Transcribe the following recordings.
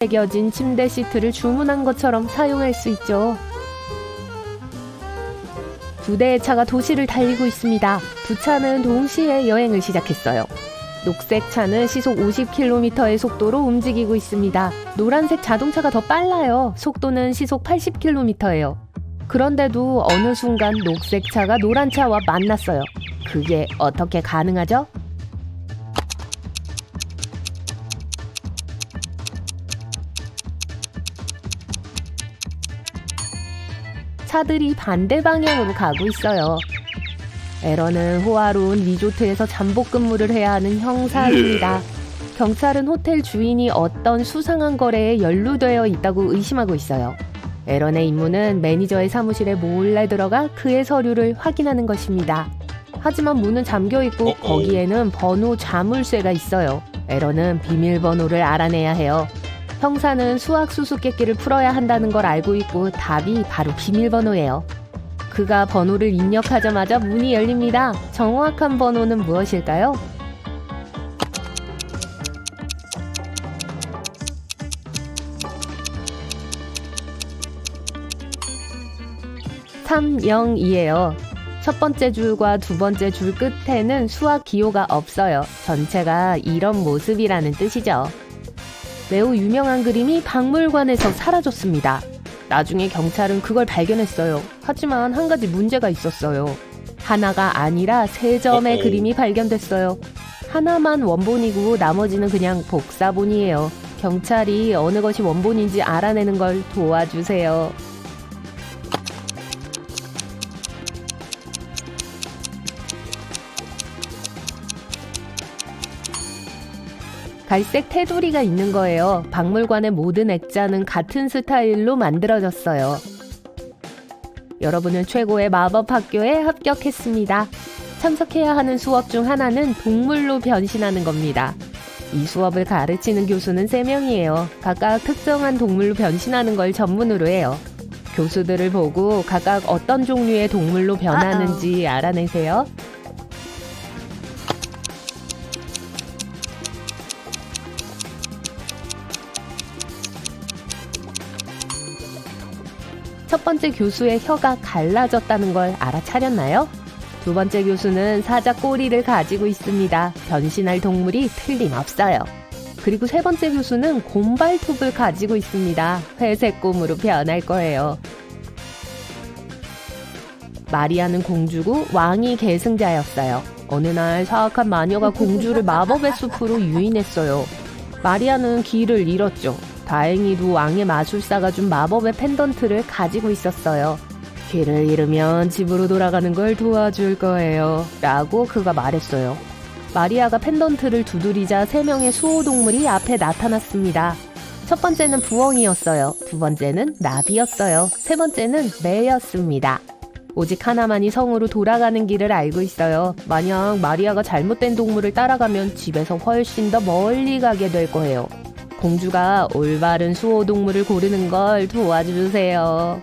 새겨진 침대 시트를 주문한 것처럼 사용할 수 있죠. 2대의 차가 도시를 달리고 있습니다. 두 차는 동시에 여행을 시작했어요. 녹색 차는 시속 50km의 속도로 움직이고 있습니다. 노란색 자동차가 더 빨라요. 속도는 시속 80km예요. 그런데도 어느 순간 녹색 차가 노란 차와 만났어요. 그게 어떻게 가능하죠? 차들이 반대 방향으로 가고 있어요. 에런은 호화로운 리조트에서 잠복 근무를 해야 하는 형사입니다. 경찰은 호텔 주인이 어떤 수상한 거래에 연루되어 있다고 의심하고 있어요. 에런의 임무는 매니저의 사무실에 몰래 들어가 그의 서류를 확인하는 것입니다. 하지만 문은 잠겨있고 거기에는 번호 자물쇠가 있어요. 에런은 비밀번호를 알아내야 해요. 형사는 수학 수수께끼를 풀어야 한다는 걸 알고 있고 답이 바로 비밀번호예요. 그가 번호를 입력하자마자 문이 열립니다. 정확한 번호는 무엇일까요? (302)예요. 첫 번째 줄과 두 번째 줄 끝에는 수학 기호가 없어요. 전체가 이런 모습이라는 뜻이죠. 매우 유명한 그림이 박물관에서 사라졌습니다. 나중에 경찰은 그걸 발견했어요. 하지만 한 가지 문제가 있었어요. 하나가 아니라 3점의 그림이 발견됐어요. 하나만 원본이고 나머지는 그냥 복사본이에요. 경찰이 어느 것이 원본인지 알아내는 걸 도와주세요. 갈색 테두리가 있는 거예요. 박물관의 모든 액자는 같은 스타일로 만들어졌어요. 여러분은 최고의 마법 학교에 합격했습니다. 참석해야 하는 수업 중 하나는 동물로 변신하는 겁니다. 이 수업을 가르치는 교수는 3명이에요. 각각 특정한 동물로 변신하는 걸 전문으로 해요. 교수들을 보고 각각 어떤 종류의 동물로 변하는지 알아내세요. 첫 번째 교수의 혀가 갈라졌다는 걸 알아차렸나요? 두 번째 교수는 사자 꼬리를 가지고 있습니다. 변신할 동물이 틀림없어요. 그리고 세 번째 교수는 곰발톱을 가지고 있습니다. 회색 곰으로 변할 거예요. 마리아는 공주고 왕이 계승자였어요. 어느 날 사악한 마녀가 공주를 마법의 숲으로 유인했어요. 마리아는 길을 잃었죠. 다행히도 왕의 마술사가 준 마법의 펜던트를 가지고 있었어요. 길을 잃으면 집으로 돌아가는 걸 도와줄 거예요. 라고 그가 말했어요. 마리아가 펜던트를 두드리자 3명의 수호동물이 앞에 나타났습니다. 첫 번째는 부엉이였어요. 두 번째는 나비였어요. 세 번째는 매였습니다. 오직 하나만이 성으로 돌아가는 길을 알고 있어요. 만약 마리아가 잘못된 동물을 따라가면 집에서 훨씬 더 멀리 가게 될 거예요. 공주가 올바른 수호동물을 고르는 걸 도와주세요.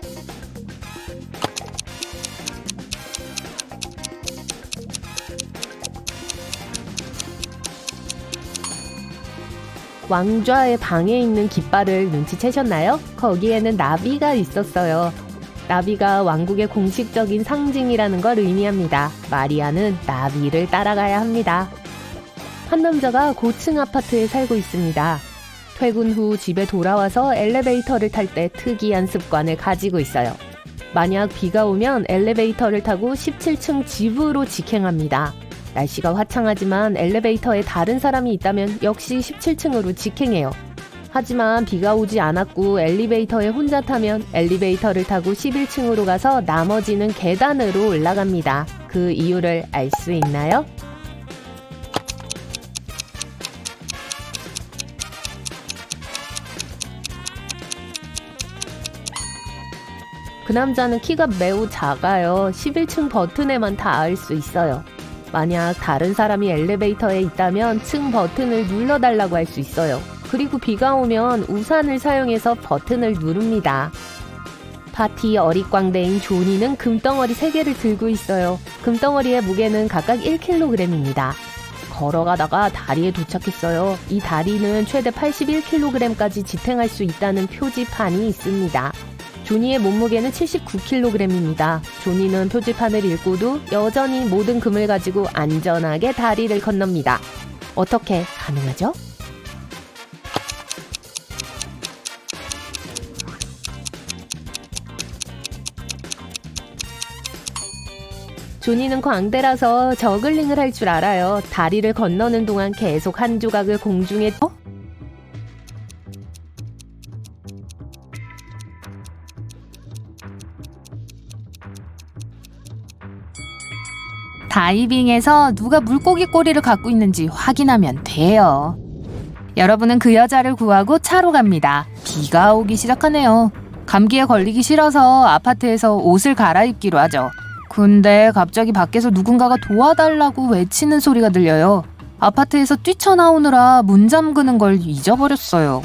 왕좌의 방에 있는 깃발을 눈치채셨나요? 거기에는 나비가 있었어요. 나비가 왕국의 공식적인 상징이라는 걸 의미합니다. 마리아는 나비를 따라가야 합니다. 한 남자가 고층 아파트에 살고 있습니다. 퇴근 후 집에 돌아와서 엘리베이터를 탈 때 특이한 습관을 가지고 있어요. 만약 비가 오면 엘리베이터를 타고 17층 집으로 직행합니다. 날씨가 화창하지만 엘리베이터에 다른 사람이 있다면 역시 17층으로 직행해요. 하지만 비가 오지 않았고 엘리베이터에 혼자 타면 엘리베이터를 타고 11층으로 가서 나머지는 계단으로 올라갑니다. 그 이유를 알 수 있나요? 그 남자는 키가 매우 작아요. 11층 버튼에만 닿을 수 있어요. 만약 다른 사람이 엘리베이터에 있다면 층 버튼을 눌러달라고 할 수 있어요. 그리고 비가 오면 우산을 사용해서 버튼을 누릅니다. 파티 어릿광대인 조니는 금덩어리 3개를 들고 있어요. 금덩어리의 무게는 각각 1kg입니다. 걸어가다가 다리에 도착했어요. 이 다리는 최대 81kg까지 지탱할 수 있다는 표지판이 있습니다. 조니의 몸무게는 79kg입니다. 조니는 표지판을 읽고도 여전히 모든 금을 가지고 안전하게 다리를 건넙니다. 어떻게 가능하죠? 조니는 광대라서 저글링을 할 줄 알아요. 다리를 건너는 동안 계속 한 조각을 공중에 다이빙에서 누가 물고기 꼬리를 갖고 있는지 확인하면 돼요. 여러분은 그 여자를 구하고 차로 갑니다. 비가 오기 시작하네요. 감기에 걸리기 싫어서 아파트에서 옷을 갈아입기로 하죠. 근데 갑자기 밖에서 누군가가 도와달라고 외치는 소리가 들려요. 아파트에서 뛰쳐나오느라 문 잠그는 걸 잊어버렸어요.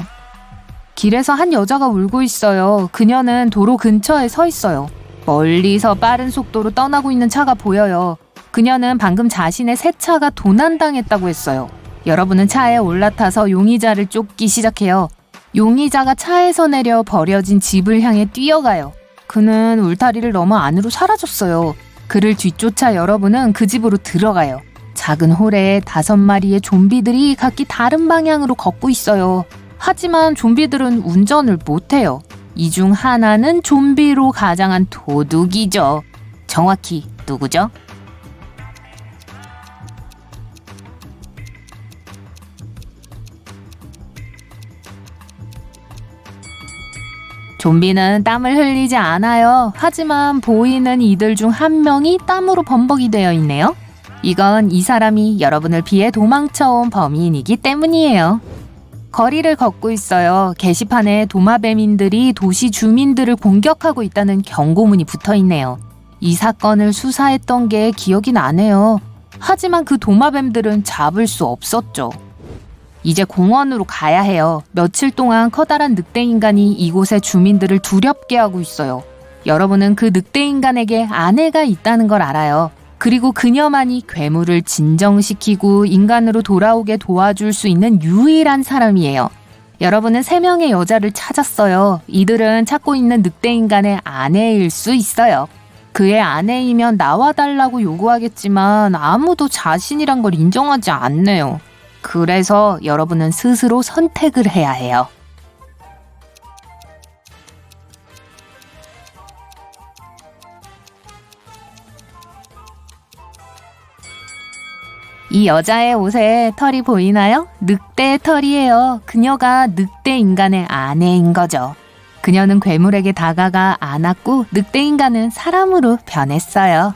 길에서 한 여자가 울고 있어요. 그녀는 도로 근처에 서 있어요. 멀리서 빠른 속도로 떠나고 있는 차가 보여요. 그녀는 방금 자신의 새 차가 도난당했다고 했어요. 여러분은 차에 올라타서 용의자를 쫓기 시작해요. 용의자가 차에서 내려 버려진 집을 향해 뛰어가요. 그는 울타리를 넘어 안으로 사라졌어요. 그를 뒤쫓아 여러분은 그 집으로 들어가요. 작은 홀에 5마리의 좀비들이 각기 다른 방향으로 걷고 있어요. 하지만 좀비들은 운전을 못해요. 이 중 하나는 좀비로 가장한 도둑이죠. 정확히 누구죠? 좀비는 땀을 흘리지 않아요. 하지만 보이는 이들 중 한 명이 땀으로 범벅이 되어 있네요. 이건 이 사람이 여러분을 피해 도망쳐온 범인이기 때문이에요. 거리를 걷고 있어요. 게시판에 도마뱀인들이 도시 주민들을 공격하고 있다는 경고문이 붙어 있네요. 이 사건을 수사했던 게 기억이 나네요. 하지만 그 도마뱀들은 잡을 수 없었죠. 이제 공원으로 가야 해요. 며칠 동안 커다란 늑대인간이 이곳의 주민들을 두렵게 하고 있어요. 여러분은 그 늑대인간에게 아내가 있다는 걸 알아요. 그리고 그녀만이 괴물을 진정시키고 인간으로 돌아오게 도와줄 수 있는 유일한 사람이에요. 여러분은 3명의 여자를 찾았어요. 이들은 찾고 있는 늑대인간의 아내일 수 있어요. 그의 아내이면 나와달라고 요구하겠지만 아무도 자신이란 걸 인정하지 않네요. 그래서 여러분은 스스로 선택을 해야 해요. 이 여자의 옷에 털이 보이나요? 늑대의 털이에요. 그녀가 늑대 인간의 아내인 거죠. 그녀는 괴물에게 다가가 안았고 늑대 인간은 사람으로 변했어요.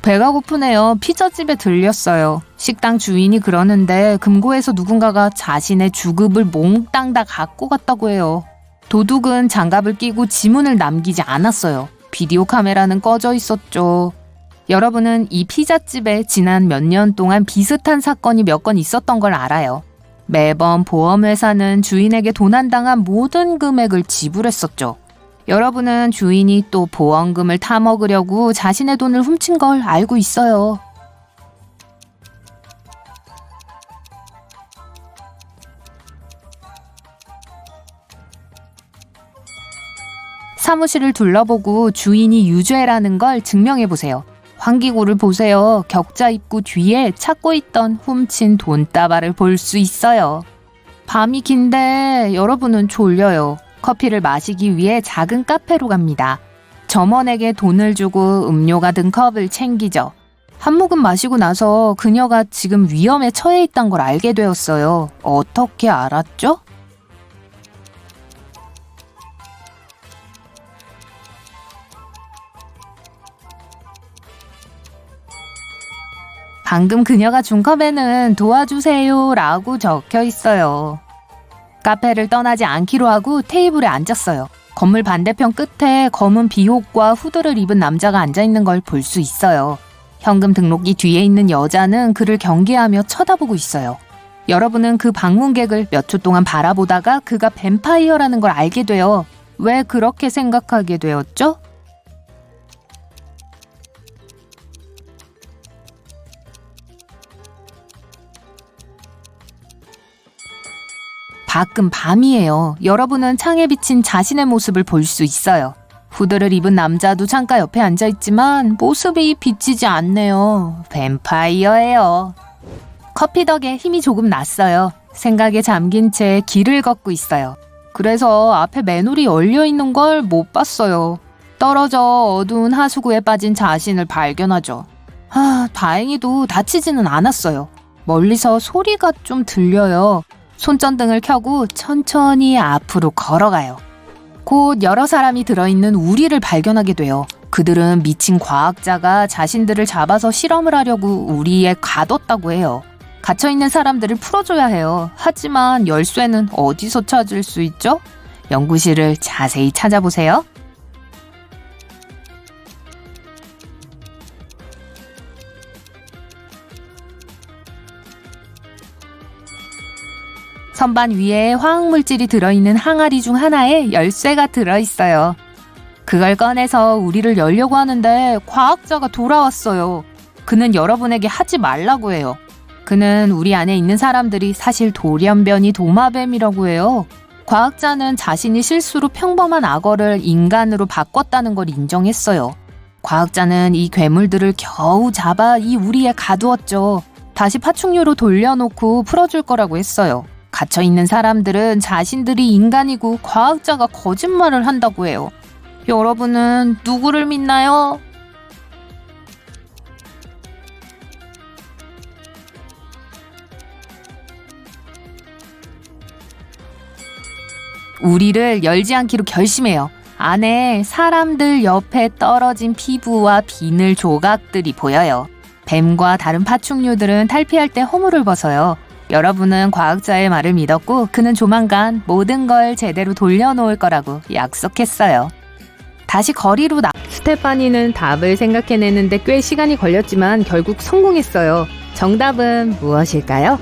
배가 고프네요. 피자집에 들렸어요. 식당 주인이 그러는데 금고에서 누군가가 자신의 주급을 몽땅 다 갖고 갔다고 해요. 도둑은 장갑을 끼고 지문을 남기지 않았어요. 비디오 카메라는 꺼져 있었죠. 여러분은 이 피자집에 지난 몇 년 동안 비슷한 사건이 몇 건 있었던 걸 알아요. 매번 보험회사는 주인에게 도난당한 모든 금액을 지불했었죠. 여러분은 주인이 또 보험금을 타먹으려고 자신의 돈을 훔친 걸 알고 있어요. 사무실을 둘러보고 주인이 유죄라는 걸 증명해보세요. 환기구를 보세요. 격자 입구 뒤에 찾고 있던 훔친 돈다발을 볼 수 있어요. 밤이 긴데 여러분은 졸려요. 커피를 마시기 위해 작은 카페로 갑니다. 점원에게 돈을 주고 음료가 든 컵을 챙기죠. 한 모금 마시고 나서 그녀가 지금 위험에 처해 있다는 걸 알게 되었어요. 어떻게 알았죠? 방금 그녀가 준 컵에는 도와주세요 라고 적혀 있어요. 카페를 떠나지 않기로 하고 테이블에 앉았어요. 건물 반대편 끝에 검은 비옷과 후드를 입은 남자가 앉아있는 걸 볼 수 있어요. 현금 등록기 뒤에 있는 여자는 그를 경계하며 쳐다보고 있어요. 여러분은 그 방문객을 몇 초 동안 바라보다가 그가 뱀파이어라는 걸 알게 돼요. 왜 그렇게 생각하게 되었죠? 밖은 밤이에요. 여러분은 창에 비친 자신의 모습을 볼 수 있어요. 후드를 입은 남자도 창가 옆에 앉아있지만 모습이 비치지 않네요. 뱀파이어예요. 커피 덕에 힘이 조금 났어요. 생각에 잠긴 채 길을 걷고 있어요. 그래서 앞에 맨홀이 열려있는 걸 못 봤어요. 떨어져 어두운 하수구에 빠진 자신을 발견하죠. 다행히도 다치지는 않았어요. 멀리서 소리가 좀 들려요. 손전등을 켜고 천천히 앞으로 걸어가요. 곧 여러 사람이 들어있는 우리를 발견하게 돼요. 그들은 미친 과학자가 자신들을 잡아서 실험을 하려고 우리에 가뒀다고 해요. 갇혀있는 사람들을 풀어줘야 해요. 하지만 열쇠는 어디서 찾을 수 있죠? 연구실을 자세히 찾아보세요. 선반 위에 화학물질이 들어있는 항아리 중 하나에 열쇠가 들어있어요. 그걸 꺼내서 우리를 열려고 하는데 과학자가 돌아왔어요. 그는 여러분에게 하지 말라고 해요. 그는 우리 안에 있는 사람들이 사실 돌연변이 도마뱀이라고 해요. 과학자는 자신이 실수로 평범한 악어를 인간으로 바꿨다는 걸 인정했어요. 과학자는 이 괴물들을 겨우 잡아 이 우리에 가두었죠. 다시 파충류로 돌려놓고 풀어줄 거라고 했어요. 갇혀있는 사람들은 자신들이 인간이고 과학자가 거짓말을 한다고 해요. 여러분은 누구를 믿나요? 우리를 열지 않기로 결심해요. 안에 사람들 옆에 떨어진 피부와 비늘 조각들이 보여요. 뱀과 다른 파충류들은 탈피할 때 허물을 벗어요. 여러분은 과학자의 말을 믿었고 그는 조만간 모든 걸 제대로 돌려놓을 거라고 약속했어요. 다시 거리로 스테파니는 답을 생각해내는데 꽤 시간이 걸렸지만 결국 성공했어요. 정답은 무엇일까요?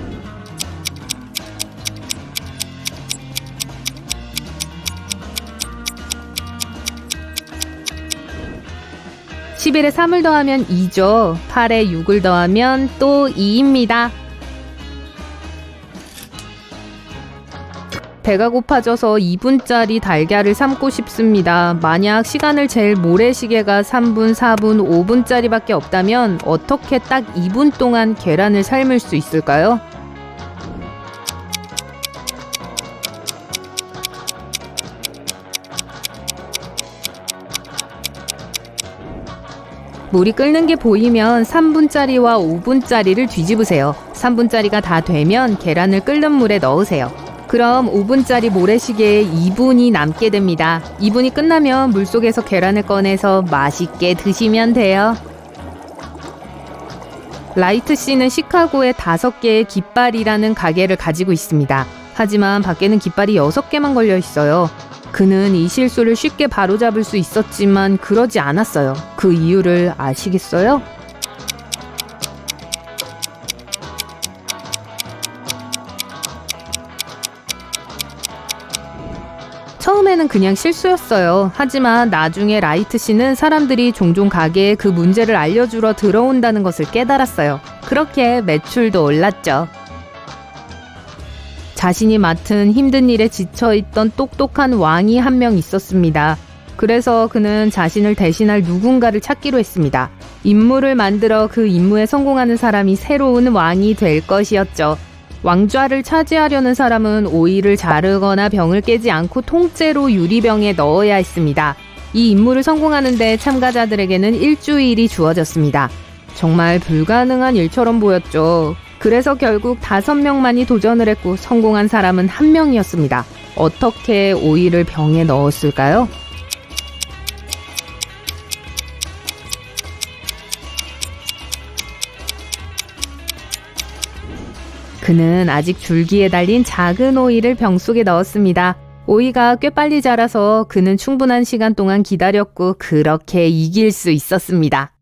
(11에 3을 더하면 2죠. 8에 6을 더하면 또 2입니다. 배가 고파져서 2분짜리 달걀을 삶고 싶습니다. 만약 시간을 잴 모래시계가 3분, 4분, 5분짜리밖에 없다면 어떻게 딱 2분 동안 계란을 삶을 수 있을까요? 물이 끓는 게 보이면 3분짜리와 5분짜리를 뒤집으세요. 3분짜리가 다 되면 계란을 끓는 물에 넣으세요. 그럼 5분짜리 모래시계에 2분이 남게 됩니다. 2분이 끝나면 물속에서 계란을 꺼내서 맛있게 드시면 돼요. 라이트 씨는 시카고에 5개의 깃발이라는 가게를 가지고 있습니다. 하지만 밖에는 깃발이 6개만 걸려 있어요. 그는 이 실수를 쉽게 바로잡을 수 있었지만 그러지 않았어요. 그 이유를 아시겠어요? 처음에는 그냥 실수였어요. 하지만 나중에 라이트 씨는 사람들이 종종 가게에 그 문제를 알려주러 들어온다는 것을 깨달았어요. 그렇게 매출도 올랐죠. 자신이 맡은 힘든 일에 지쳐있던 똑똑한 왕이 한 명 있었습니다. 그래서 그는 자신을 대신할 누군가를 찾기로 했습니다. 임무를 만들어 그 임무에 성공하는 사람이 새로운 왕이 될 것이었죠. 왕좌를 차지하려는 사람은 오이를 자르거나 병을 깨지 않고 통째로 유리병에 넣어야 했습니다. 이 임무를 성공하는데 참가자들에게는 일주일이 주어졌습니다. 정말 불가능한 일처럼 보였죠. 그래서 결국 5명만이 도전을 했고 성공한 사람은 1명이었습니다. 어떻게 오이를 병에 넣었을까요? 그는 아직 줄기에 달린 작은 오이를 병 속에 넣었습니다. 오이가 꽤 빨리 자라서 그는 충분한 시간 동안 기다렸고 그렇게 이길 수 있었습니다.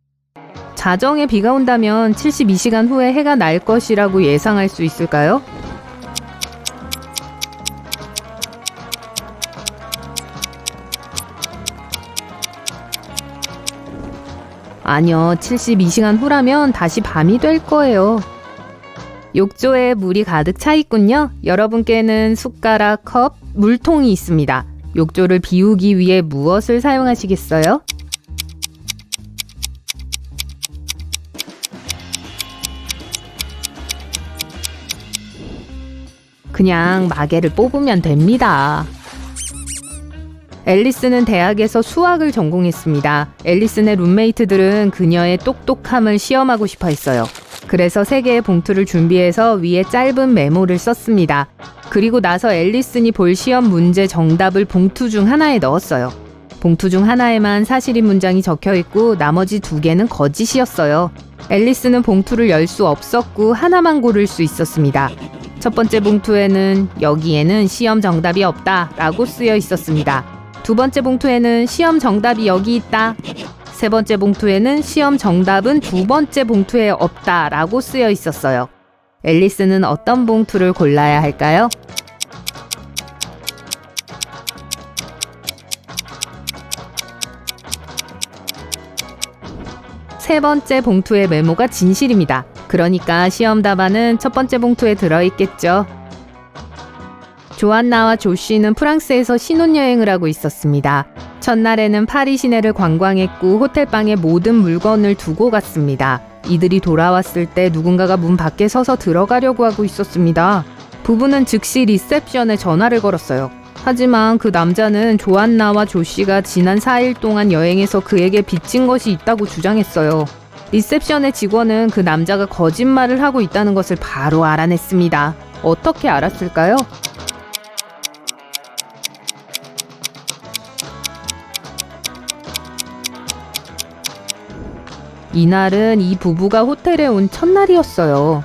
자정에 비가 온다면 72시간 후에 해가 날 것이라고 예상할 수 있을까요? 아니요, 72시간 후라면 다시 밤이 될 거예요. 욕조에 물이 가득 차 있군요. 여러분께는 숟가락, 컵, 물통이 있습니다. 욕조를 비우기 위해 무엇을 사용하시겠어요? 그냥 마개를 뽑으면 됩니다. 앨리스는 대학에서 수학을 전공했습니다. 앨리스의 룸메이트들은 그녀의 똑똑함을 시험하고 싶어 했어요. 그래서 3개의 봉투를 준비해서 위에 짧은 메모를 썼습니다. 그리고 나서 앨리슨이 볼 시험 문제 정답을 봉투 중 하나에 넣었어요. 봉투 중 하나에만 사실인 문장이 적혀 있고 나머지 2개는 거짓이었어요. 앨리스는 봉투를 열 수 없었고 하나만 고를 수 있었습니다. 첫 번째 봉투에는 여기에는 시험 정답이 없다 라고 쓰여 있었습니다. 두 번째 봉투에는 시험 정답이 여기 있다. 세 번째 봉투에는 시험 정답은 두 번째 봉투에 없다 라고 쓰여 있었어요. 앨리스는 어떤 봉투를 골라야 할까요? 세 번째 봉투의 메모가 진실입니다. 그러니까 시험 답안은 첫 번째 봉투에 들어있겠죠. 조안나와 조씨는 프랑스에서 신혼여행을 하고 있었습니다. 첫날에는 파리 시내를 관광했고 호텔방에 모든 물건을 두고 갔습니다. 이들이 돌아왔을 때 누군가가 문 밖에 서서 들어가려고 하고 있었습니다. 부부는 즉시 리셉션에 전화를 걸었어요. 하지만 그 남자는 조안나와 조씨가 지난 4일 동안 여행에서 그에게 빚진 것이 있다고 주장했어요. 리셉션의 직원은 그 남자가 거짓말을 하고 있다는 것을 바로 알아냈습니다. 어떻게 알았을까요? 이날은 이 부부가 호텔에 온 첫날이었어요.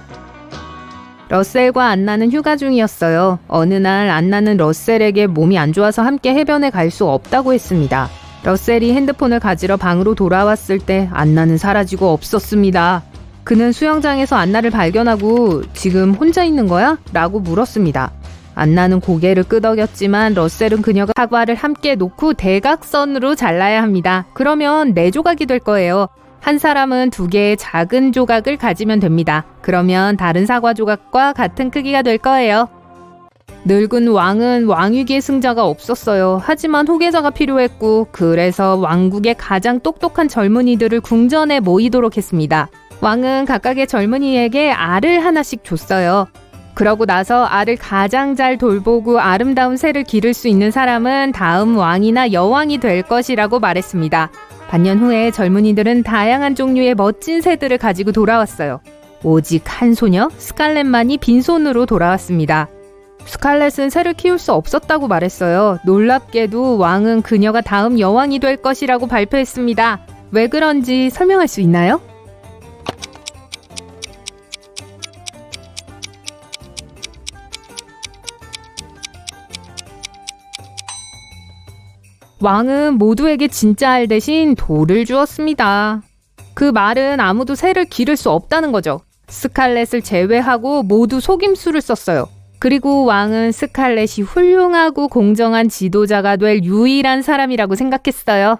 러셀과 안나는 휴가 중이었어요. 어느 날 안나는 러셀에게 몸이 안 좋아서 함께 해변에 갈 수 없다고 했습니다. 러셀이 핸드폰을 가지러 방으로 돌아왔을 때 안나는 사라지고 없었습니다. 그는 수영장에서 안나를 발견하고 지금 혼자 있는 거야? 라고 물었습니다. 안나는 고개를 끄덕였지만 러셀은 그녀가 사과를 함께 놓고 대각선으로 잘라야 합니다. 그러면 4조각이 될 거예요. 한 사람은 2개의 작은 조각을 가지면 됩니다. 그러면 다른 사과 조각과 같은 크기가 될 거예요. 늙은 왕은 왕위기의 승자가 없었어요. 하지만 후계자가 필요했고 그래서 왕국의 가장 똑똑한 젊은이들을 궁전에 모이도록 했습니다. 왕은 각각의 젊은이에게 알을 하나씩 줬어요. 그러고 나서 알을 가장 잘 돌보고 아름다운 새를 기를 수 있는 사람은 다음 왕이나 여왕이 될 것이라고 말했습니다. 반년 후에 젊은이들은 다양한 종류의 멋진 새들을 가지고 돌아왔어요. 오직 한 소녀 스칼렛만이 빈손으로 돌아왔습니다. 스칼렛은 새를 키울 수 없었다고 말했어요. 놀랍게도 왕은 그녀가 다음 여왕이 될 것이라고 발표했습니다. 왜 그런지 설명할 수 있나요? 왕은 모두에게 진짜 알 대신 돌을 주었습니다. 그 말은 아무도 새를 기를 수 없다는 거죠. 스칼렛을 제외하고 모두 속임수를 썼어요. 그리고 왕은 스칼렛이 훌륭하고 공정한 지도자가 될 유일한 사람이라고 생각했어요.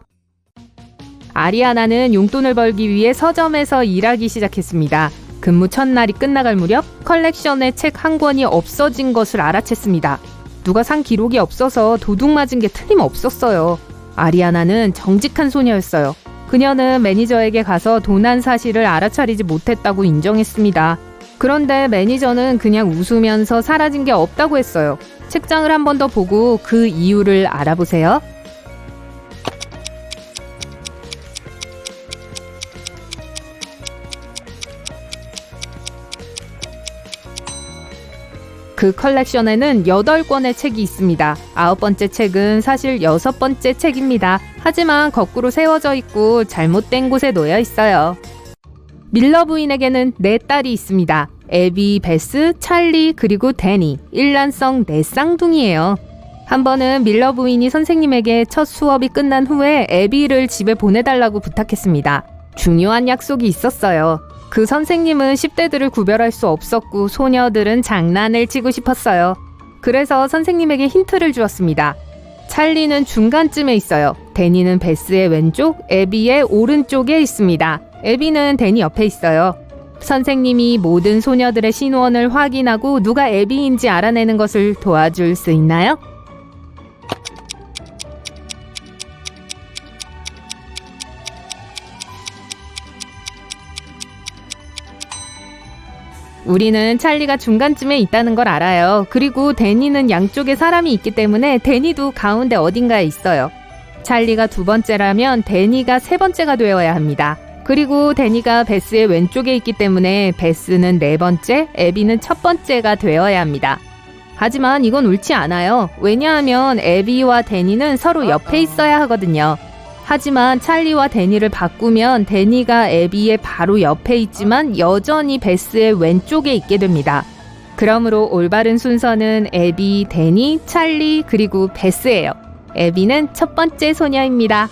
아리아나는 용돈을 벌기 위해 서점에서 일하기 시작했습니다. 근무 첫날이 끝나갈 무렵 컬렉션의 책 한 권이 없어진 것을 알아챘습니다. 누가 산 기록이 없어서 도둑 맞은 게 틀림없었어요. 아리아나는 정직한 소녀였어요. 그녀는 매니저에게 가서 도난 사실을 알아차리지 못했다고 인정했습니다. 그런데 매니저는 그냥 웃으면서 사라진 게 없다고 했어요. 책장을 한 번 더 보고 그 이유를 알아보세요. 그 컬렉션에는 8권의 책이 있습니다. 9번째 책은 사실 6번째 책입니다. 하지만 거꾸로 세워져 있고 잘못된 곳에 놓여 있어요. 밀러 부인에게는 4딸이 있습니다. 애비, 베스, 찰리, 그리고 데니. 일란성 4쌍둥이에요. 한 번은 밀러 부인이 선생님에게 첫 수업이 끝난 후에 애비를 집에 보내달라고 부탁했습니다. 중요한 약속이 있었어요. 그 선생님은 10대들을 구별할 수 없었고 소녀들은 장난을 치고 싶었어요. 그래서 선생님에게 힌트를 주었습니다. 찰리는 중간쯤에 있어요. 데니는 베스의 왼쪽, 애비의 오른쪽에 있습니다. 애비는 데니 옆에 있어요. 선생님이 모든 소녀들의 신원을 확인하고 누가 애비인지 알아내는 것을 도와줄 수 있나요? 우리는 찰리가 중간쯤에 있다는 걸 알아요. 그리고 데니는 양쪽에 사람이 있기 때문에 데니도 가운데 어딘가에 있어요. 찰리가 두 번째라면 데니가 세 번째가 되어야 합니다. 그리고 데니가 베스의 왼쪽에 있기 때문에 베스는 네 번째, 애비는 첫 번째가 되어야 합니다. 하지만 이건 옳지 않아요. 왜냐하면 애비와 데니는 서로 옆에 있어야 하거든요. 하지만 찰리와 데니를 바꾸면 데니가 애비의 바로 옆에 있지만 여전히 베스의 왼쪽에 있게 됩니다. 그러므로 올바른 순서는 애비, 데니, 찰리, 그리고 베스예요. 애비는 첫 번째 소녀입니다.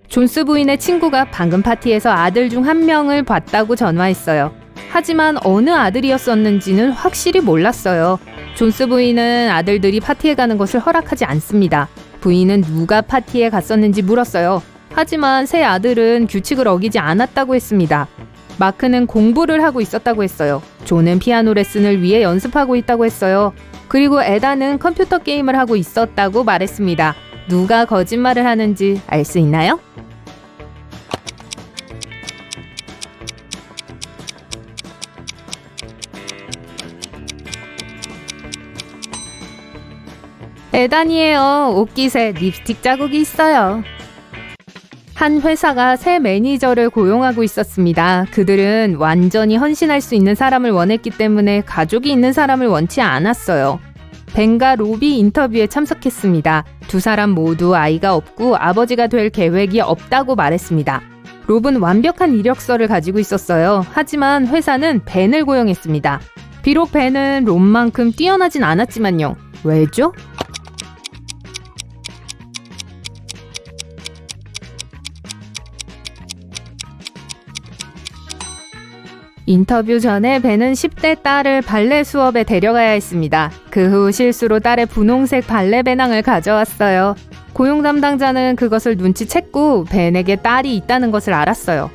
존스 부인의 친구가 방금 파티에서 아들 중 한 명을 봤다고 전화했어요. 하지만 어느 아들이었었는지는 확실히 몰랐어요. 존스 부인은 아들들이 파티에 가는 것을 허락하지 않습니다. 부인은 누가 파티에 갔었는지 물었어요. 하지만 새 아들은 규칙을 어기지 않았다고 했습니다. 마크는 공부를 하고 있었다고 했어요. 존은 피아노 레슨을 위해 연습하고 있다고 했어요. 그리고 에다는 컴퓨터 게임을 하고 있었다고 말했습니다. 누가 거짓말을 하는지 알 수 있나요? 에단이에요. 옷깃에 립스틱 자국이 있어요. 한 회사가 새 매니저를 고용하고 있었습니다. 그들은 완전히 헌신할 수 있는 사람을 원했기 때문에 가족이 있는 사람을 원치 않았어요. 벤과 로비 인터뷰에 참석했습니다. 두 사람 모두 아이가 없고 아버지가 될 계획이 없다고 말했습니다. 롭은 완벽한 이력서를 가지고 있었어요. 하지만 회사는 벤을 고용했습니다. 비록 벤은 롭만큼 뛰어나진 않았지만요. 왜죠? 인터뷰 전에 벤은 10대 딸을 발레 수업에 데려가야 했습니다. 그 후 실수로 딸의 분홍색 발레 배낭을 가져왔어요. 고용 담당자는 그것을 눈치챘고 벤에게 딸이 있다는 것을 알았어요.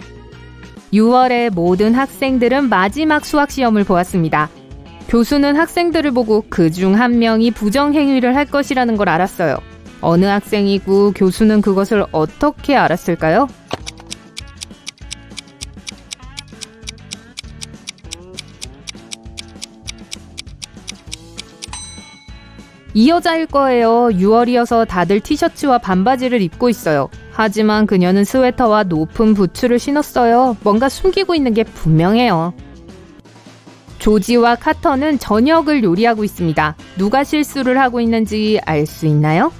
6월에 모든 학생들은 마지막 수학 시험을 보았습니다. 교수는 학생들을 보고 그중 한 명이 부정행위를 할 것이라는 걸 알았어요. 어느 학생이고 교수는 그것을 어떻게 알았을까요? 이 여자일 거예요. 6월이어서 다들 티셔츠와 반바지를 입고 있어요. 하지만 그녀는 스웨터와 높은 부츠를 신었어요. 뭔가 숨기고 있는 게 분명해요. 조지와 카터는 저녁을 요리하고 있습니다. 누가 실수를 하고 있는지 알 수 있나요?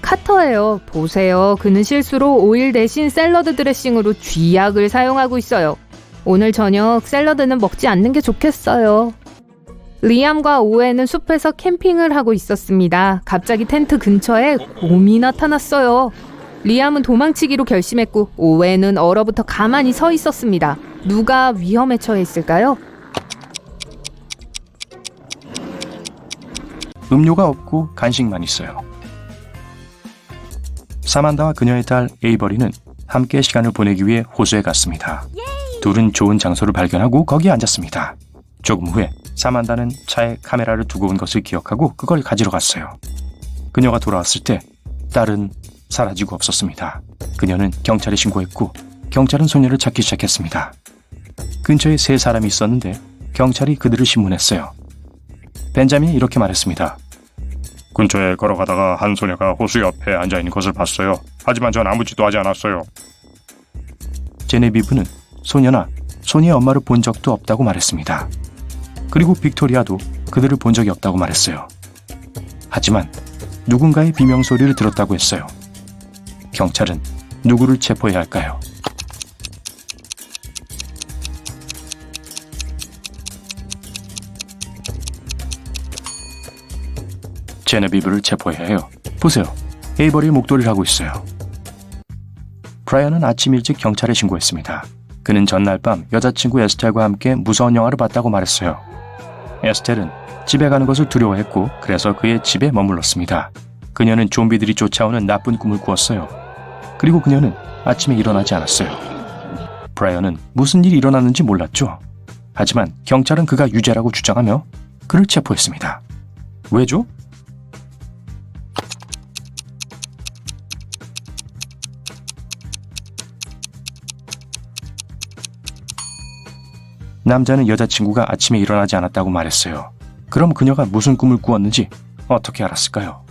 카터예요. 보세요. 그는 실수로 오일 대신 샐러드 드레싱으로 쥐약을 사용하고 있어요. 오늘 저녁 샐러드는 먹지 않는 게 좋겠어요. 리암과 오웬은 숲에서 캠핑을 하고 있었습니다. 갑자기 텐트 근처에 곰이 나타났어요. 리암은 도망치기로 결심했고 오웬은 얼어붙어 가만히 서 있었습니다. 누가 위험에 처해 있을까요? 음료가 없고 간식만 있어요. 사만다와 그녀의 딸 에이버리는 함께 시간을 보내기 위해 호수에 갔습니다. 둘은 좋은 장소를 발견하고 거기에 앉았습니다. 조금 후에 사만다는 차에 카메라를 두고 온 것을 기억하고 그걸 가지러 갔어요. 그녀가 돌아왔을 때 딸은 사라지고 없었습니다. 그녀는 경찰에 신고했고 경찰은 소녀를 찾기 시작했습니다. 근처에 세 사람이 있었는데 경찰이 그들을 신문했어요. 벤자민이 이렇게 말했습니다. 근처에 걸어가다가 한 소녀가 호수 옆에 앉아있는 것을 봤어요. 하지만 전 아무 짓도 하지 않았어요. 제네비브는 소녀나 소녀의 엄마를 본 적도 없다고 말했습니다. 그리고 빅토리아도 그들을 본 적이 없다고 말했어요. 하지만 누군가의 비명소리를 들었다고 했어요. 경찰은 누구를 체포해야 할까요? 제네비브를 체포해야 해요. 보세요. 에이버리 목도리를 하고 있어요. 브라이언은 아침 일찍 경찰에 신고했습니다. 그는 전날 밤 여자친구 에스텔과 함께 무서운 영화를 봤다고 말했어요. 에스텔은 집에 가는 것을 두려워했고 그래서 그의 집에 머물렀습니다. 그녀는 좀비들이 쫓아오는 나쁜 꿈을 꾸었어요. 그리고 그녀는 아침에 일어나지 않았어요. 브라이언은 무슨 일이 일어났는지 몰랐죠. 하지만 경찰은 그가 유죄라고 주장하며 그를 체포했습니다. 왜죠? 남자는 여자친구가 아침에 일어나지 않았다고 말했어요. 그럼 그녀가 무슨 꿈을 꾸었는지 어떻게 알았을까요?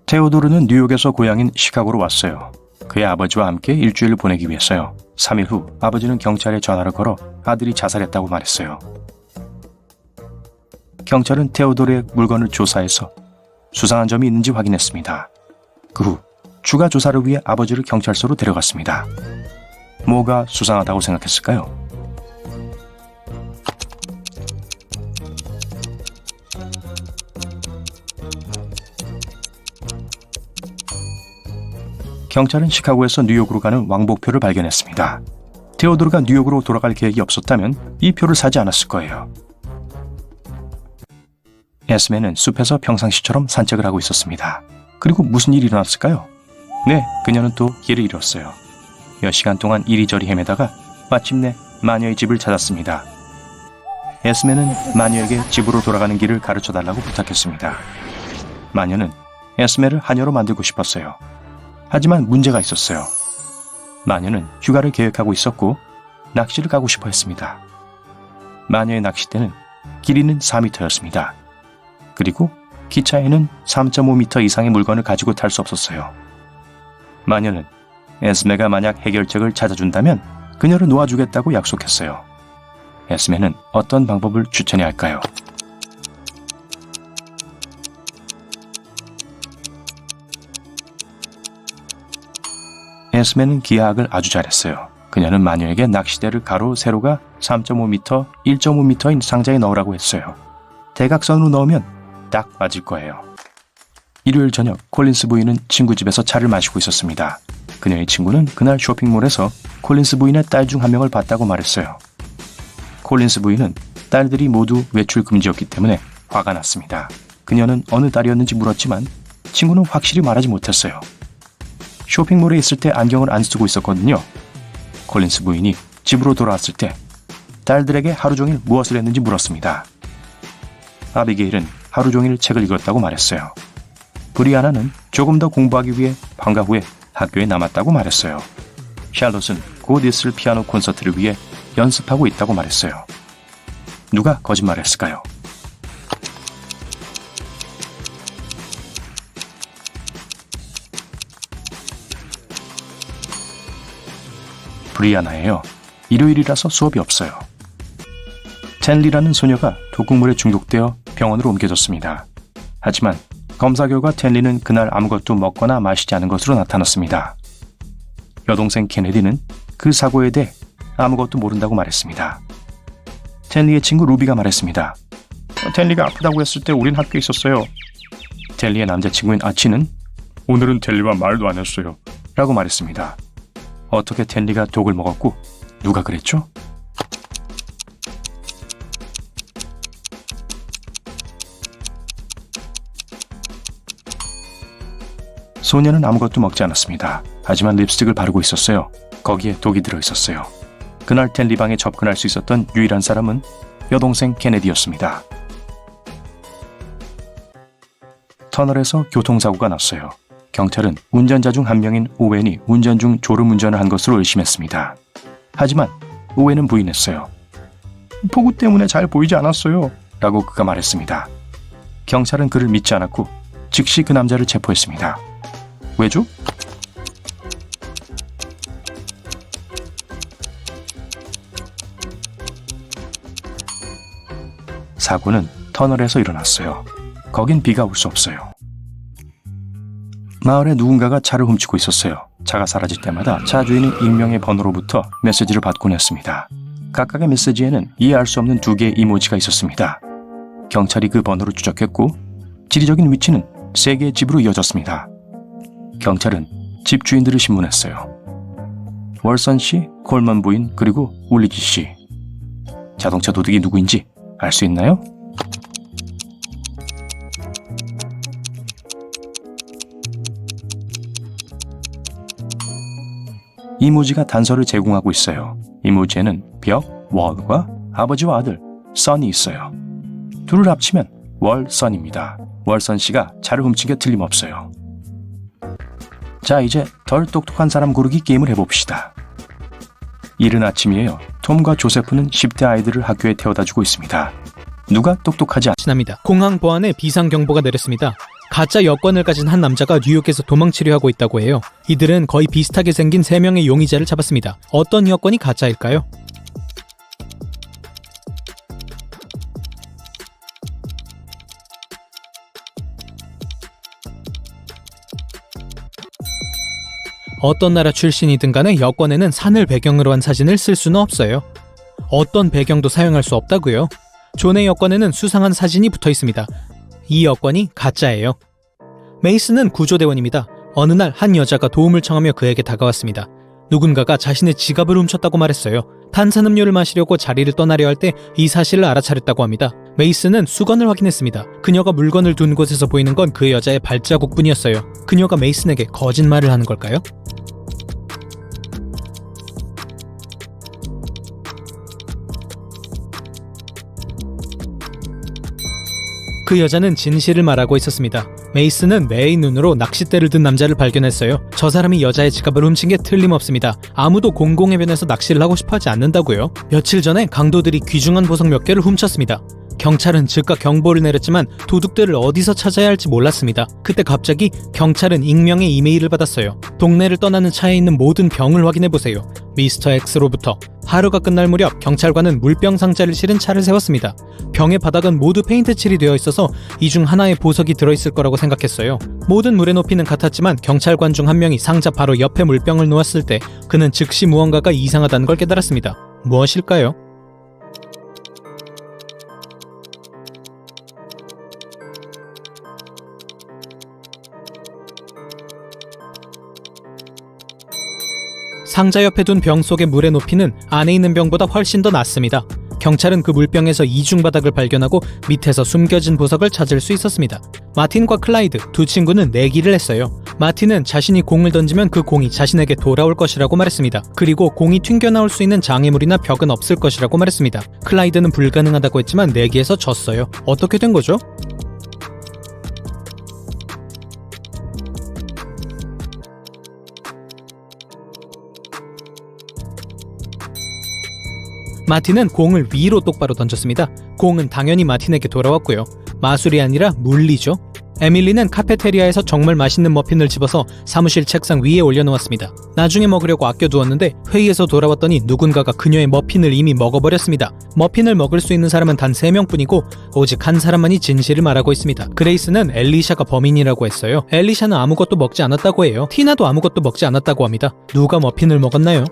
테오도르는 뉴욕에서 고향인 시카고로 왔어요. 그의 아버지와 함께 일주일을 보내기 위해서요. 3일 후 아버지는 경찰에 전화를 걸어 아들이 자살했다고 말했어요. 경찰은 테오도르의 물건을 조사해서 수상한 점이 있는지 확인했습니다. 그 후 추가 조사를 위해 아버지를 경찰서로 데려갔습니다. 뭐가 수상하다고 생각했을까요? 경찰은 시카고에서 뉴욕으로 가는 왕복표를 발견했습니다. 테오도르가 뉴욕으로 돌아갈 계획이 없었다면 이 표를 사지 않았을 거예요. 에스메는 숲에서 평상시처럼 산책을 하고 있었습니다. 그리고 무슨 일이 일어났을까요? 네, 그녀는 또 길을 잃었어요. 몇 시간 동안 이리저리 헤매다가 마침내 마녀의 집을 찾았습니다. 에스메는 마녀에게 집으로 돌아가는 길을 가르쳐달라고 부탁했습니다. 마녀는 에스메를 하녀로 만들고 싶었어요. 하지만 문제가 있었어요. 마녀는 휴가를 계획하고 있었고 낚시를 가고 싶어 했습니다. 마녀의 낚싯대는 길이는 4m였습니다. 그리고 기차에는 3.5m 이상의 물건을 가지고 탈 수 없었어요. 마녀는 에스메가 만약 해결책을 찾아준다면 그녀를 놓아주겠다고 약속했어요. 에스메는 어떤 방법을 추천해야 할까요? 에스메는 기하학을 아주 잘했어요. 그녀는 마녀에게 낚시대를 가로, 세로가 3.5m, 1.5m인 상자에 넣으라고 했어요. 대각선으로 넣으면 딱 맞을 거예요. 일요일 저녁 콜린스 부인은 친구 집에서 차를 마시고 있었습니다. 그녀의 친구는 그날 쇼핑몰에서 콜린스 부인의 딸 중 한 명을 봤다고 말했어요. 콜린스 부인은 딸들이 모두 외출 금지였기 때문에 화가 났습니다. 그녀는 어느 딸이었는지 물었지만 친구는 확실히 말하지 못했어요. 쇼핑몰에 있을 때 안경을 안 쓰고 있었거든요. 콜린스 부인이 집으로 돌아왔을 때 딸들에게 하루 종일 무엇을 했는지 물었습니다. 아비게일은 하루 종일 책을 읽었다고 말했어요. 브리아나는 조금 더 공부하기 위해 방과 후에 학교에 남았다고 말했어요. 샬롯은 곧 있을 피아노 콘서트를 위해 연습하고 있다고 말했어요. 누가 거짓말했을까요? 브리아나예요. 일요일이라서 수업이 없어요. 텐리라는 소녀가 독극물에 중독되어 병원으로 옮겨졌습니다. 하지만 검사 결과 텐리는 그날 아무것도 먹거나 마시지 않은 것으로 나타났습니다. 여동생 케네디는 그 사고에 대해 아무것도 모른다고 말했습니다. 텐리의 친구 루비가 말했습니다. 텐리가 아프다고 했을 때 우린 학교에 있었어요. 텐리의 남자친구인 아치는 오늘은 텐리와 말도 안 했어요 라고 말했습니다. 어떻게 텐리가 독을 먹었고 누가 그랬죠? 소녀는 아무것도 먹지 않았습니다. 하지만 립스틱을 바르고 있었어요. 거기에 독이 들어있었어요. 그날 텐리 방에 접근할 수 있었던 유일한 사람은 여동생 케네디였습니다. 터널에서 교통사고가 났어요. 경찰은 운전자 중 한 명인 오웬이 운전 중 졸음운전을 한 것으로 의심했습니다. 하지만 오웬은 부인했어요. 폭우 때문에 잘 보이지 않았어요 라고 그가 말했습니다. 경찰은 그를 믿지 않았고 즉시 그 남자를 체포했습니다. 왜죠? 사고는 터널에서 일어났어요. 거긴 비가 올 수 없어요. 마을에 누군가가 차를 훔치고 있었어요. 차가 사라질 때마다 차 주인이 익명의 번호로부터 메시지를 받곤 했습니다. 각각의 메시지에는 이해할 수 없는 2개의 이모지가 있었습니다. 경찰이 그 번호를 추적했고 지리적인 위치는 3개의 집으로 이어졌습니다. 경찰은 집 주인들을 신문했어요. 월선 씨, 콜먼 부인, 그리고 울리지 씨. 자동차 도둑이 누구인지 알 수 있나요? 이무지가 단서를 제공하고 있어요. 이무지에는 벽, 월과 아버지와 아들, 선이 있어요. 둘을 합치면 월선입니다. 월선 씨가 차를 훔친 게 틀림없어요. 자, 이제 덜 똑똑한 사람 고르기 게임을 해봅시다. 이른 아침이에요. 톰과 조세프는 10대 아이들을 학교에 태워다주고 있습니다. 누가 똑똑하지 지납니다. 공항 보안에 비상 경보가 내렸습니다. 가짜 여권을 가진 한 남자가 뉴욕에서 도망치려 하고 있다고 해요. 이들은 거의 비슷하게 생긴 3명의 용의자를 잡았습니다. 어떤 여권이 가짜일까요? 어떤 나라 출신이든 간에 여권에는 산을 배경으로 한 사진을 쓸 수는 없어요. 어떤 배경도 사용할 수 없다고요. 존의 여권에는 수상한 사진이 붙어 있습니다. 이 여권이 가짜예요. 메이슨은 구조대원입니다. 어느 날 한 여자가 도움을 청하며 그에게 다가왔습니다. 누군가가 자신의 지갑을 훔쳤다고 말했어요. 탄산음료를 마시려고 자리를 떠나려 할 때 이 사실을 알아차렸다고 합니다. 메이슨은 수건을 확인했습니다. 그녀가 물건을 둔 곳에서 보이는 건 그 여자의 발자국뿐이었어요. 그녀가 메이슨에게 거짓말을 하는 걸까요? 그 여자는 진실을 말하고 있었습니다. 메이슨은 매의 눈으로 낚싯대를 든 남자를 발견했어요. 저 사람이 여자의 지갑을 훔친 게 틀림없습니다. 아무도 공공해변에서 낚시를 하고 싶어 하지 않는다고요. 며칠 전에 강도들이 귀중한 보석 몇 개를 훔쳤습니다. 경찰은 즉각 경보를 내렸지만 도둑들을 어디서 찾아야 할지 몰랐습니다. 그때 갑자기 경찰은 익명의 이메일을 받았어요. 동네를 떠나는 차에 있는 모든 병을 확인해보세요. 미스터 X로부터. 하루가 끝날 무렵 경찰관은 물병 상자를 실은 차를 세웠습니다. 병의 바닥은 모두 페인트 칠이 되어 있어서 이 중 하나의 보석이 들어있을 거라고 생각했어요. 모든 물의 높이는 같았지만 경찰관 중 한 명이 상자 바로 옆에 물병을 놓았을 때 그는 즉시 무언가가 이상하다는 걸 깨달았습니다. 무엇일까요? 상자 옆에 둔 병 속의 물의 높이는 안에 있는 병보다 훨씬 더 낮습니다. 경찰은 그 물병에서 이중바닥을 발견하고 밑에서 숨겨진 보석을 찾을 수 있었습니다. 마틴과 클라이드 두 친구는 내기를 했어요. 마틴은 자신이 공을 던지면 그 공이 자신에게 돌아올 것이라고 말했습니다. 그리고 공이 튕겨나올 수 있는 장애물이나 벽은 없을 것이라고 말했습니다. 클라이드는 불가능하다고 했지만 내기에서 졌어요. 어떻게 된 거죠? 마틴은 공을 위로 똑바로 던졌습니다. 공은 당연히 마틴에게 돌아왔고요. 마술이 아니라 물리죠. 에밀리는 카페테리아에서 정말 맛있는 머핀을 집어서 사무실 책상 위에 올려놓았습니다. 나중에 먹으려고 아껴두었는데 회의에서 돌아왔더니 누군가가 그녀의 머핀을 이미 먹어버렸습니다. 머핀을 먹을 수 있는 사람은 단 3명뿐이고 오직 한 사람만이 진실을 말하고 있습니다. 그레이스는 엘리샤가 범인이라고 했어요. 엘리샤는 아무것도 먹지 않았다고 해요. 티나도 아무것도 먹지 않았다고 합니다. 누가 머핀을 먹었나요?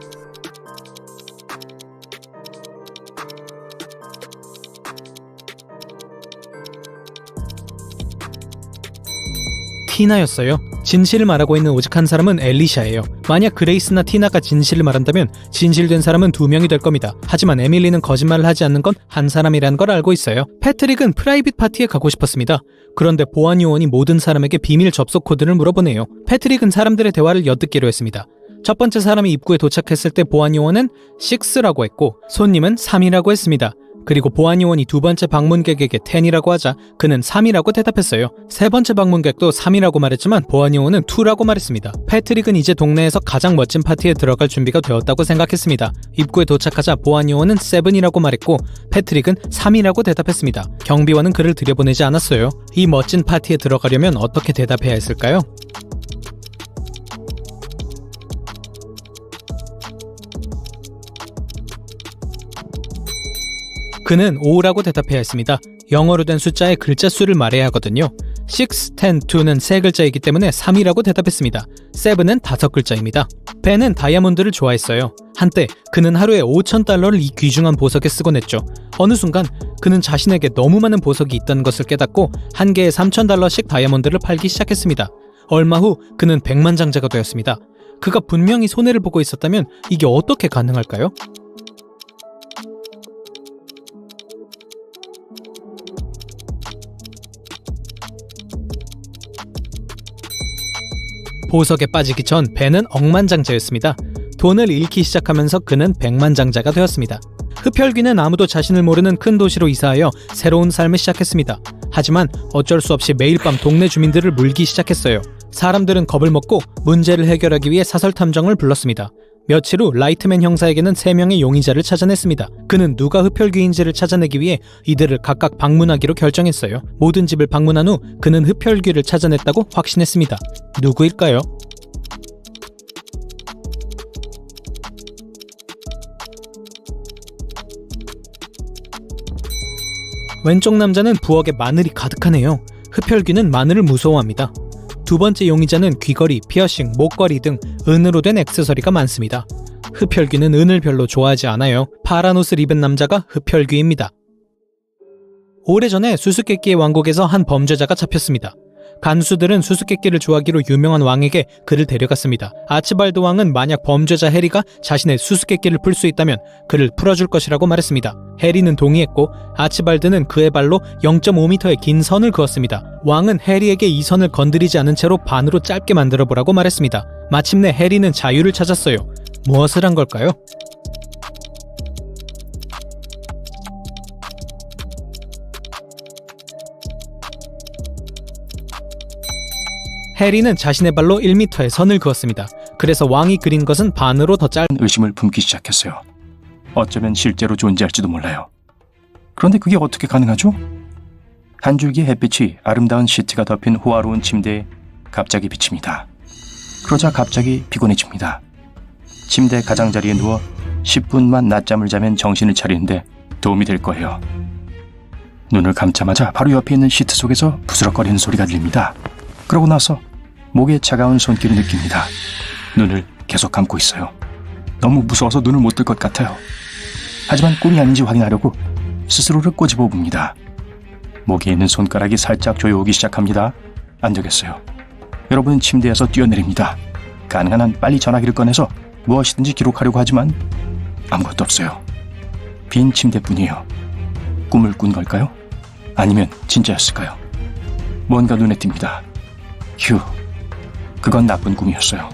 티나였어요. 진실을 말하고 있는 오직 한 사람은 엘리샤예요. 만약 그레이스나 티나가 진실을 말한다면 진실된 사람은 2명이 될 겁니다. 하지만 에밀리는 거짓말을 하지 않는 건 한 사람이라는 걸 알고 있어요. 패트릭은 프라이빗 파티에 가고 싶었습니다. 그런데 보안 요원이 모든 사람에게 비밀 접속 코드를 물어보네요. 패트릭은 사람들의 대화를 엿듣기로 했습니다. 첫 번째 사람이 입구에 도착했을 때 보안 요원은 6라고 했고 손님은 3이라고 했습니다. 그리고 보안 요원이 두 번째 방문객에게 10이라고 하자 그는 3이라고 대답했어요. 세 번째 방문객도 3이라고 말했지만 보안 요원은 2라고 말했습니다. 패트릭은 이제 동네에서 가장 멋진 파티에 들어갈 준비가 되었다고 생각했습니다. 입구에 도착하자 보안 요원은 7이라고 말했고 패트릭은 3이라고 대답했습니다. 경비원은 그를 들여보내지 않았어요. 이 멋진 파티에 들어가려면 어떻게 대답해야 했을까요? 그는 5라고 대답해야 했습니다. 영어로 된 숫자의 글자 수를 말해야 하거든요. 6, 10, 2는 3글자이기 때문에 3이라고 대답했습니다. 7은 5글자입니다. 벤은 다이아몬드를 좋아했어요. 한때 그는 하루에 $5,000를 이 귀중한 보석에 쓰곤 했죠. 어느 순간 그는 자신에게 너무 많은 보석이 있다는 것을 깨닫고 한 개에 $3,000씩 다이아몬드를 팔기 시작했습니다. 얼마 후 그는 백만장자가 되었습니다. 그가 분명히 손해를 보고 있었다면 이게 어떻게 가능할까요? 보석에 빠지기 전 벤은 억만장자였습니다. 돈을 잃기 시작하면서 그는 백만장자가 되었습니다. 흡혈귀는 아무도 자신을 모르는 큰 도시로 이사하여 새로운 삶을 시작했습니다. 하지만 어쩔 수 없이 매일 밤 동네 주민들을 물기 시작했어요. 사람들은 겁을 먹고 문제를 해결하기 위해 사설 탐정을 불렀습니다. 며칠 후 라이트맨 형사에게는 3명의 용의자를 찾아냈습니다. 그는 누가 흡혈귀인지를 찾아내기 위해 이들을 각각 방문하기로 결정했어요. 모든 집을 방문한 후 그는 흡혈귀를 찾아냈다고 확신했습니다. 누구일까요? 왼쪽 남자는 부엌에 마늘이 가득하네요. 흡혈귀는 마늘을 무서워합니다. 두 번째 용의자는 귀걸이, 피어싱, 목걸이 등 은으로 된 액세서리가 많습니다. 흡혈귀는 은을 별로 좋아하지 않아요. 파란 옷을 입은 남자가 흡혈귀입니다. 오래전에 수수께끼의 왕국에서 한 범죄자가 잡혔습니다. 간수들은 수수께끼를 좋아하기로 유명한 왕에게 그를 데려갔습니다. 아치발드 왕은 만약 범죄자 해리가 자신의 수수께끼를 풀 수 있다면 그를 풀어줄 것이라고 말했습니다. 해리는 동의했고 아치발드는 그의 발로 0.5m의 긴 선을 그었습니다. 왕은 해리에게 이 선을 건드리지 않은 채로 반으로 짧게 만들어보라고 말했습니다. 마침내 해리는 자유를 찾았어요. 무엇을 한 걸까요? 해리는 자신의 발로 1m의 선을 그었습니다. 그래서 왕이 그린 것은 반으로 더 짧은 의심을 품기 시작했어요. 어쩌면 실제로 존재할지도 몰라요. 그런데 그게 어떻게 가능하죠? 한 줄기의 햇빛이 아름다운 시트가 덮인 호화로운 침대에 갑자기 비칩니다. 그러자 갑자기 피곤해집니다. 침대 가장자리에 누워 10분만 낮잠을 자면 정신을 차리는데 도움이 될 거예요. 눈을 감자마자 바로 옆에 있는 시트 속에서 부스럭거리는 소리가 들립니다. 그러고 나서 목에 차가운 손길을 느낍니다. 눈을 계속 감고 있어요. 너무 무서워서 눈을 못 뜰 것 같아요. 하지만 꿈이 아닌지 확인하려고 스스로를 꼬집어 봅니다. 목에 있는 손가락이 살짝 조여오기 시작합니다. 안 되겠어요. 여러분은 침대에서 뛰어내립니다. 가능한 한 빨리 전화기를 꺼내서 무엇이든지 기록하려고 하지만 아무것도 없어요. 빈 침대뿐이에요. 꿈을 꾼 걸까요? 아니면 진짜였을까요? 뭔가 눈에 띕니다. 휴, 그건 나쁜 꿈이었어요.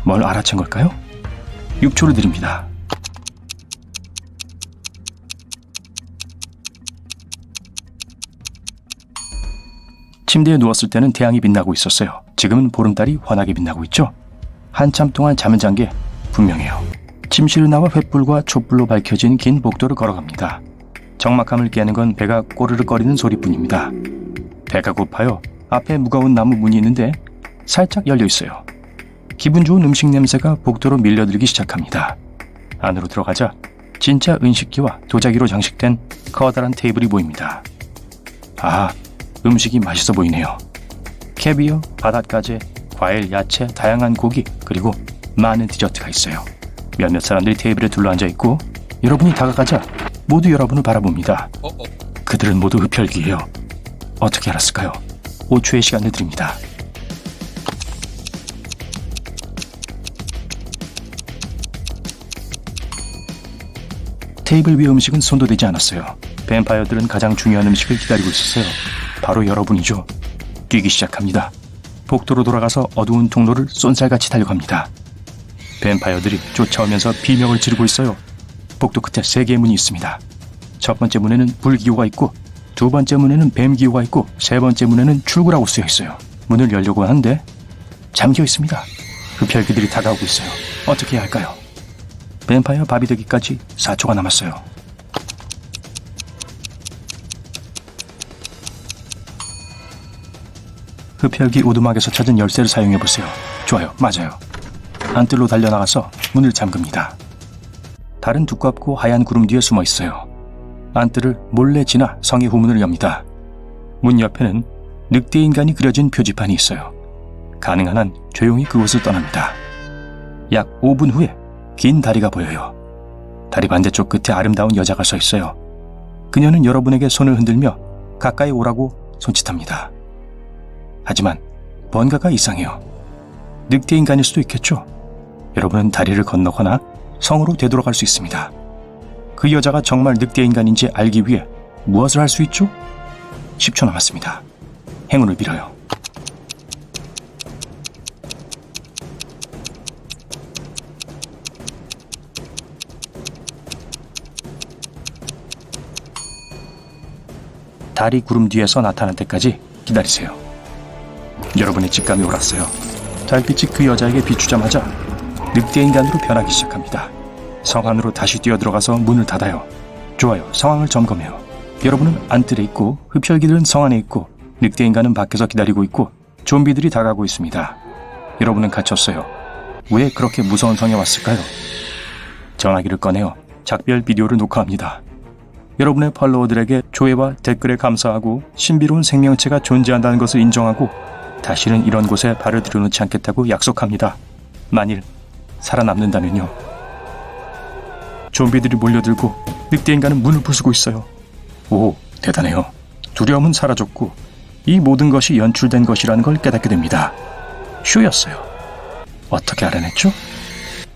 뭘 알아챈 걸까요? 6초를 드립니다. 침대에 누웠을 때는 태양이 빛나고 있었어요. 지금은 보름달이 환하게 빛나고 있죠? 한참 동안 잠을 잔 게 분명해요. 침실을 나와 횃불과 촛불로 밝혀진 긴 복도를 걸어갑니다. 적막함을 깨는 건 배가 꼬르륵거리는 소리뿐입니다. 배가 고파요. 앞에 무거운 나무 문이 있는데 살짝 열려 있어요. 기분 좋은 음식 냄새가 복도로 밀려들기 시작합니다. 안으로 들어가자 진짜 은식기와 도자기로 장식된 커다란 테이블이 보입니다. 아, 음식이 맛있어 보이네요. 캐비어, 바닷가재, 과일, 야채, 다양한 고기, 그리고 많은 디저트가 있어요. 몇몇 사람들이 테이블에 둘러앉아 있고 여러분이 다가가자 모두 여러분을 바라봅니다. 그들은 모두 흡혈귀예요. 어떻게 알았을까요? 5초의 시간을 드립니다. 테이블 위 음식은 손도 대지 않았어요. 뱀파이어들은 가장 중요한 음식을 기다리고 있었어요. 바로 여러분이죠. 뛰기 시작합니다. 복도로 돌아가서 어두운 통로를 쏜살같이 달려갑니다. 뱀파이어들이 쫓아오면서 비명을 지르고 있어요. 복도 끝에 3개의 문이 있습니다. 첫 번째 문에는 불기호가 있고 두 번째 문에는 뱀기호가 있고 세 번째 문에는 출구라고 쓰여 있어요. 문을 열려고 하는데 잠겨 있습니다. 흡혈귀들이 다가오고 있어요. 어떻게 해야 할까요? 뱀파이어 밥이 되기까지 4초가 남았어요. 흡혈귀 오두막에서 찾은 열쇠를 사용해보세요. 좋아요, 맞아요. 안뜰로 달려나가서 문을 잠급니다. 달은 두껍고 하얀 구름 뒤에 숨어 있어요. 안뜰을 몰래 지나 성의 후문을 엽니다. 문 옆에는 늑대 인간이 그려진 표지판이 있어요. 가능한 한 조용히 그곳을 떠납니다. 약 5분 후에 긴 다리가 보여요. 다리 반대쪽 끝에 아름다운 여자가 서 있어요. 그녀는 여러분에게 손을 흔들며 가까이 오라고 손짓합니다. 하지만 뭔가가 이상해요. 늑대 인간일 수도 있겠죠. 여러분은 다리를 건너거나 성으로 되돌아갈 수 있습니다. 그 여자가 정말 늑대 인간인지 알기 위해 무엇을 할 수 있죠? 10초 남았습니다. 행운을 빌어요. 달이 구름 뒤에서 나타날 때까지 기다리세요. 여러분의 직감이 옳았어요. 달빛이 그 여자에게 비추자마자 늑대 인간으로 변하기 시작합니다. 성 안으로 다시 뛰어들어가서 문을 닫아요. 좋아요. 상황을 점검해요. 여러분은 안뜰에 있고 흡혈귀들은 성 안에 있고 늑대 인간은 밖에서 기다리고 있고 좀비들이 다가오고 있습니다. 여러분은 갇혔어요. 왜 그렇게 무서운 성에 왔을까요? 전화기를 꺼내어 작별 비디오를 녹화합니다. 여러분의 팔로워들에게 조회와 댓글에 감사하고 신비로운 생명체가 존재한다는 것을 인정하고 다시는 이런 곳에 발을 들여놓지 않겠다고 약속합니다. 만일 살아남는다면요. 좀비들이 몰려들고 늑대인간은 문을 부수고 있어요. 오, 대단해요. 두려움은 사라졌고 이 모든 것이 연출된 것이라는 걸 깨닫게 됩니다. 쇼였어요. 어떻게 알아냈죠?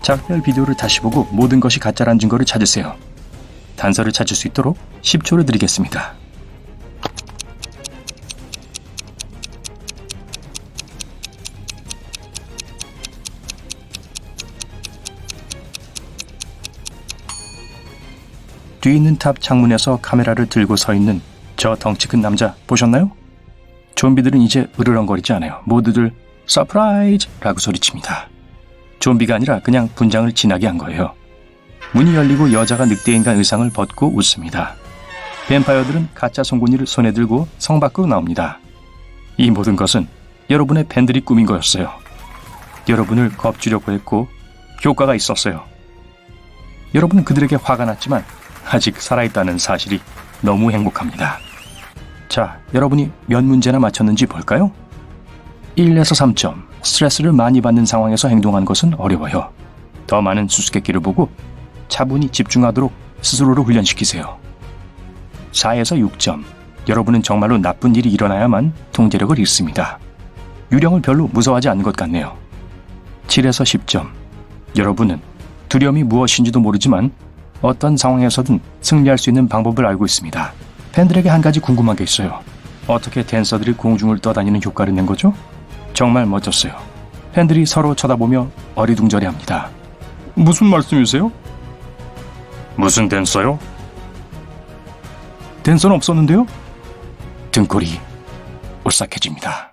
작별 비디오를 다시 보고 모든 것이 가짜라는 증거를 찾으세요. 단서를 찾을 수 있도록 10초를 드리겠습니다. 뒤에 있는 탑 창문에서 카메라를 들고 서 있는 저 덩치 큰 남자 보셨나요? 좀비들은 이제 으르렁거리지 않아요. 모두들 서프라이즈라고 소리칩니다. 좀비가 아니라 그냥 분장을 진하게 한 거예요. 문이 열리고 여자가 늑대인간 의상을 벗고 웃습니다. 뱀파이어들은 가짜 송곳니를 손에 들고 성 밖으로 나옵니다. 이 모든 것은 여러분의 팬들이 꾸민 거였어요. 여러분을 겁주려고 했고 효과가 있었어요. 여러분은 그들에게 화가 났지만 아직 살아있다는 사실이 너무 행복합니다. 자, 여러분이 몇 문제나 맞췄는지 볼까요? 1에서 3점. 스트레스를 많이 받는 상황에서 행동하는 것은 어려워요. 더 많은 수수께끼를 보고 차분히 집중하도록 스스로를 훈련시키세요. 4에서 6점. 여러분은 정말로 나쁜 일이 일어나야만 통제력을 잃습니다. 유령을 별로 무서워하지 않는 것 같네요. 7에서 10점. 여러분은 두려움이 무엇인지도 모르지만 어떤 상황에서든 승리할 수 있는 방법을 알고 있습니다. 팬들에게 한 가지 궁금한 게 있어요. 어떻게 댄서들이 공중을 떠다니는 효과를 낸 거죠? 정말 멋졌어요. 팬들이 서로 쳐다보며 어리둥절해합니다. 무슨 말씀이세요? 무슨 댄서요? 댄서는 없었는데요? 등골이 오싹해집니다.